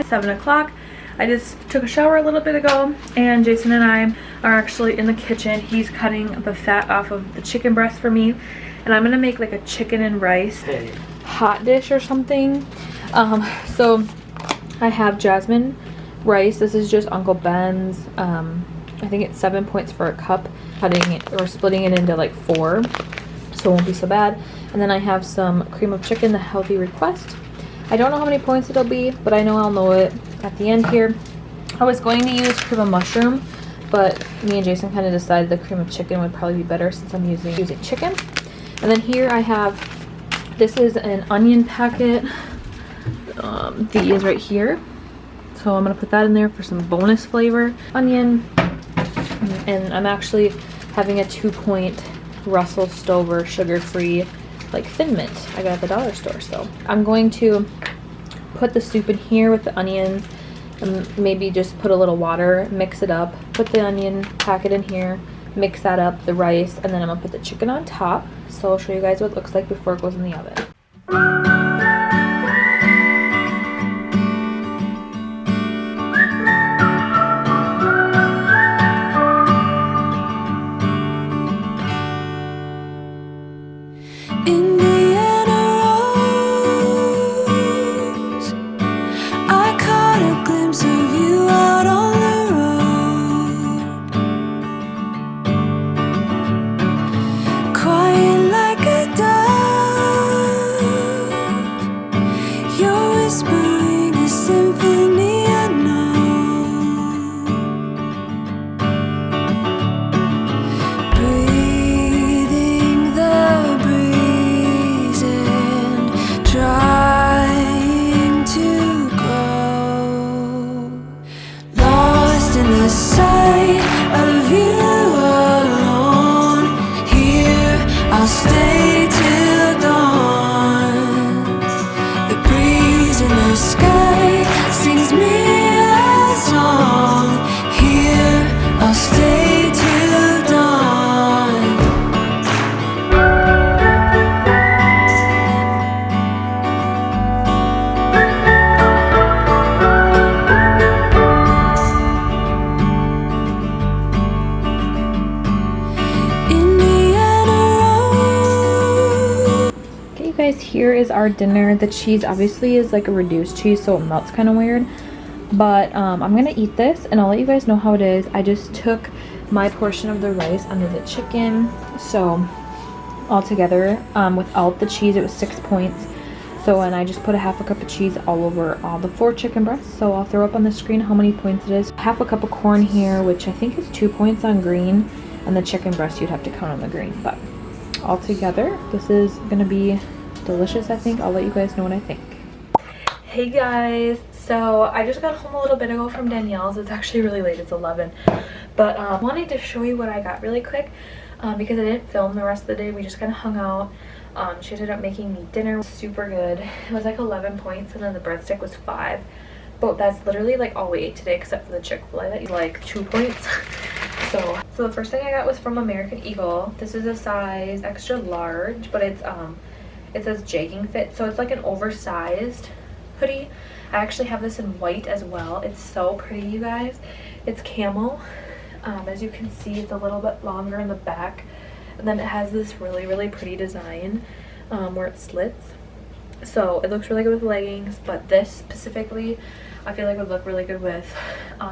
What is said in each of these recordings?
7 o'clock. I just took a shower a little bit ago, and Jason and I are actually in the kitchen. He's cutting the fat off of the chicken breast for me, and I'm gonna make like a chicken and rice hot dish or something. So I have jasmine rice. This is just Uncle Ben's. I think it's 7 points for a cup. Cutting it or splitting it into like 4, so it won't be so bad. And then I have some cream of chicken, the healthy request. I don't know how many points it'll be, but I know I'll know it at the end here. I was going to use cream of mushroom, but me and Jason kind of decided the cream of chicken would probably be better since I'm using chicken. And then here I have, this is an onion packet. These right here. So I'm gonna put that in there for some bonus flavor. Onion. And I'm actually having a 2-point Russell Stover sugar-free like Thin Mint I got at the dollar store. So I'm going to put the soup in here with the onions and maybe just put a little water, mix it up, put the onion packet in here, mix that up, the rice, and then I'm gonna put the chicken on top. So I'll show you guys what it looks like before it goes in the oven. Here is our dinner. The cheese obviously is like a reduced cheese, so it melts kind of weird, but I'm gonna eat this and I'll let you guys know how it is. I just took my portion of the rice under the chicken, so altogether without the cheese it was 6 points. So, and I just put a half a cup of cheese all over all the 4 chicken breasts. So I'll throw up on the screen how many points it is. Half a cup of corn here, which I think is 2 points on green, and the chicken breast you'd have to count on the green, but altogether this is gonna be delicious. I think I'll let you guys know what I think. Hey guys, so I just got home a little bit ago from Danielle's. It's actually really late, it's 11, but I wanted to show you what I got really quick because I didn't film the rest of the day. We just kind of hung out. She ended up making me dinner. Super good. It was like 11 points, and then the breadstick was 5, but that's literally like all we ate today except for the Chick-fil-A that you like 2 points. So the first thing I got was from American Eagle. This is a size extra large, but it's it says jegging fit, so it's like an oversized hoodie. I actually have this in white as well. It's so pretty, you guys. It's camo. As you can see, it's a little bit longer in the back, and then it has this really pretty design where it slits. So it looks really good with leggings, but this specifically I feel like would look really good with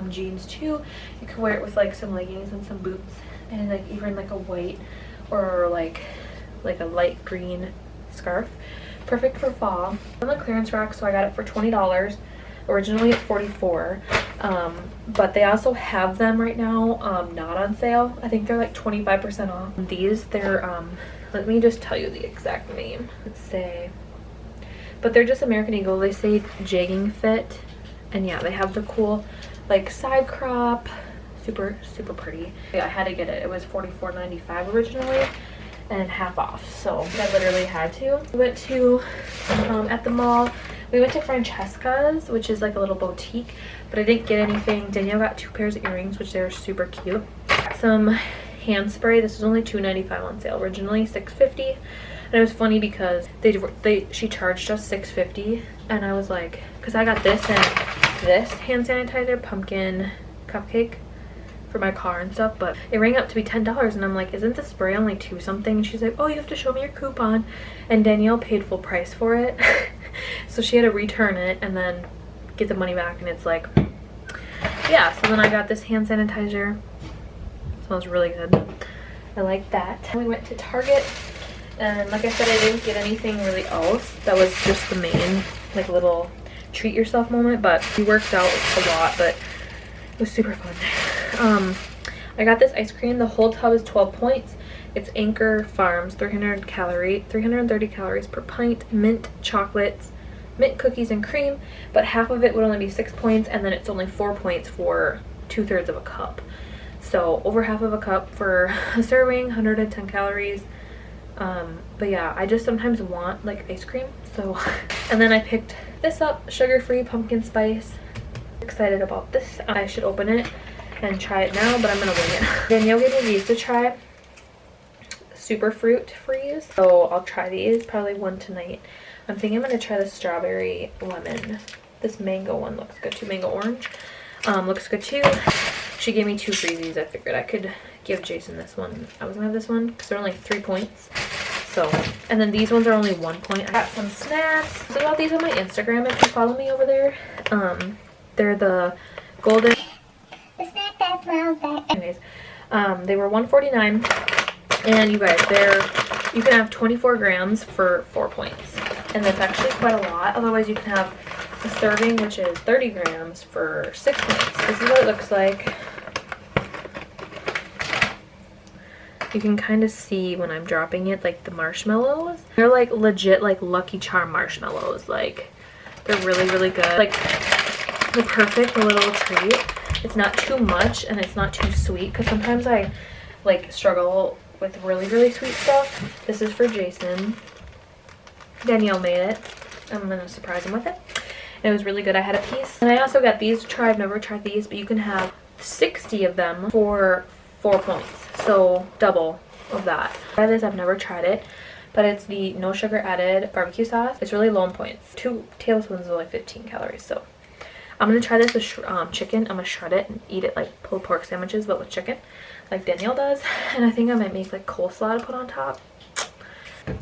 jeans too. You could wear it with like some leggings and some boots, and like even like a white or like a light green scarf. Perfect for fall. On the clearance rack, so I got it for $20. Originally it's $44, but they also have them right now not on sale. I think they're like 25% off. These, they're let me just tell you the exact name. Let's say, but they're just American Eagle. They say jegging fit, and yeah, they have the cool like side crop. Super pretty. Yeah, I had to get it. It was $44.95 originally and half off, so I literally had to. We went to at the mall, we went to Francesca's, which is like a little boutique, but I didn't get anything. Danielle got 2 pairs of earrings, which they were super cute. Some hand spray. This was only $2.95 on sale, originally $6.50. And it was funny because she charged us $6.50, and I was like, because I got this and this hand sanitizer, pumpkin cupcake, for my car and stuff, but it rang up to be $10 and I'm like, isn't the spray only $2 something? And she's like, oh, you have to show me your coupon. And Danielle paid full price for it. So she had to return it and then get the money back, and it's like, yeah. So then I got this hand sanitizer. It smells really good. I like that. We went to Target, and like I said, I didn't get anything really else. That was just the main like little treat yourself moment, but we worked out a lot, but it was super fun. I got this ice cream. The whole tub is 12 points. It's Anchor Farms, 330 calories per pint, mint chocolates, mint cookies and cream, but half of it would only be 6 points, and then it's only 4 points for 2/3 of a cup. So over half of a cup for a serving, 110 calories. But yeah, I just sometimes want like ice cream, so. And then I picked this up, sugar-free pumpkin spice. Excited about this. I should open it and try it now, but I'm gonna wing it. Danielle gave me these to try, super fruit freeze, so I'll try these, probably one tonight. I'm thinking I'm gonna try the strawberry lemon. This mango one looks good too. Mango orange looks good too. She gave me 2 freezies. I figured I could give Jason this one. I was gonna have this one because they're only 3 points. So, and then these ones are only 1 point. I got some snacks. So about these on my Instagram if you follow me over there. They're the golden. The snack that smells bad. Anyways, they were $1.49, and you guys, you can have 24 grams for 4 points, and that's actually quite a lot. Otherwise, you can have a serving, which is 30 grams for 6 points. This is what it looks like. You can kind of see when I'm dropping it, like the marshmallows. They're like legit, like Lucky Charm marshmallows. Like they're really, really good. Like the perfect little treat. It's not too much and it's not too sweet, because sometimes I like struggle with really, really sweet stuff. This is for Jason. Danielle made it. I'm gonna surprise him with it. And it was really good. I had a piece. And I also got these to try. I've never tried these, but you can have 60 of them for 4 points. So double of that. Try this. I've never tried it, but it's the no sugar added barbecue sauce. It's really low in points. 2 tablespoons is only 15 calories. So I'm gonna try this with chicken. I'm gonna shred it and eat it like pulled pork sandwiches, but with chicken, like Danielle does. And I think I might make like coleslaw to put on top.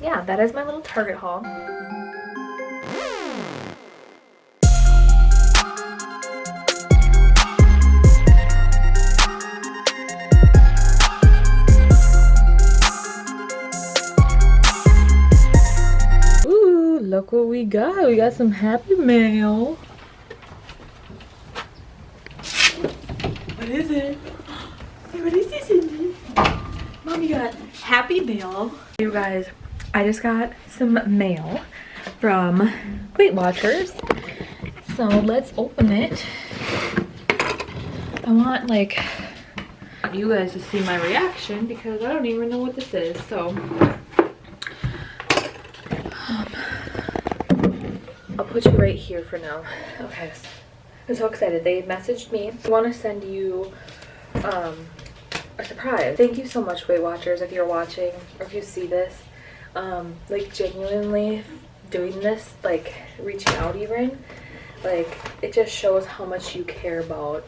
Yeah, that is my little Target haul. Ooh, look what we got. We got some Happy Mail. What is it? What is this in this? Mommy got Happy Mail. You guys, I just got some mail from Weight Watchers. So let's open it. I want like you guys to see my reaction because I don't even know what this is. So I'll put you right here for now. Okay. I'm so excited. They messaged me. I want to send you a surprise. Thank you so much, Weight Watchers, if you're watching or if you see this. Like genuinely doing this, like reaching out even, like it just shows how much you care about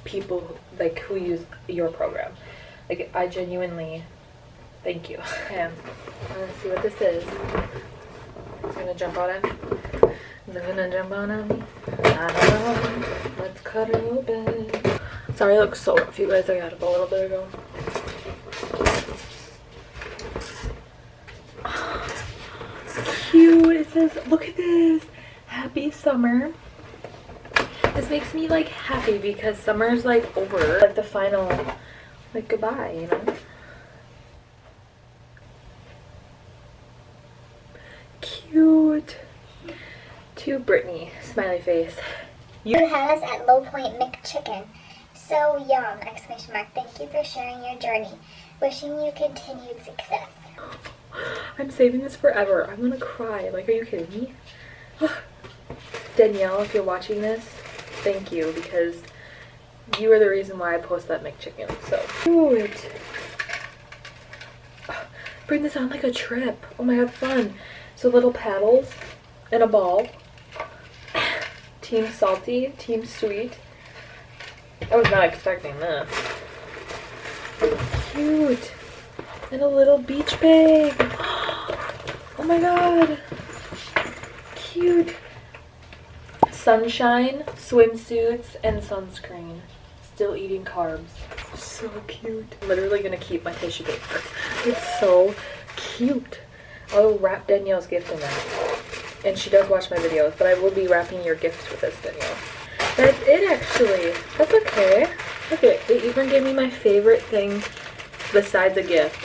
people like who use your program. Like I genuinely thank you. Okay, I'm gonna see what this is. It's gonna jump out at me. They're gonna jump on at me. I don't know. Let's cut it open. Sorry, it looks so rough, you guys. I got it a little bit ago. Cute. It says, look at this. Happy summer. This makes me like happy because summer's like over. Like the final, like goodbye, you know? Cute. To Brittney, smiley face. You had us at Low Point McChicken. So yum! Exclamation mark. Thank you for sharing your journey. Wishing you continued success. I'm saving this forever. I'm gonna cry. Like, are you kidding me? Danielle, if you're watching this, thank you because you are the reason why I post that McChicken. So cute. Bring this on like a trip. Oh my god, fun. So little paddles and a ball. Team salty, team sweet. I was not expecting this. Cute. And a little beach bag. Oh my god. Cute. Sunshine, swimsuits, and sunscreen. Still eating carbs. So cute. I'm literally gonna keep my tissue paper. It's so cute. I'll wrap Danielle's gift in that. And she does watch my videos, but I will be wrapping your gifts with this, Danielle. That's it, actually. That's okay. Okay, they even gave me my favorite thing besides a gift.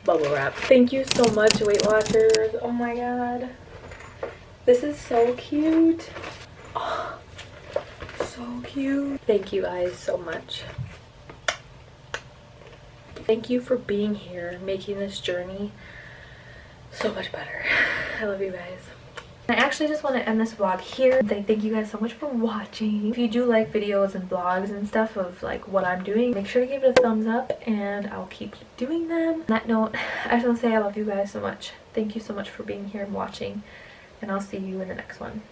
Bubble wrap. Thank you so much, Weight Watchers. Oh my god. This is so cute. Oh, so cute. Thank you guys so much. Thank you for being here, making this journey so much better. I love you guys. I actually just want to end this vlog here. Thank you guys so much for watching. If you do like videos and vlogs and stuff of like what I'm doing, make sure to give it a thumbs up and I'll keep doing them. On that note, I just want to say I love you guys so much. Thank you so much for being here and watching, and I'll see you in the next one.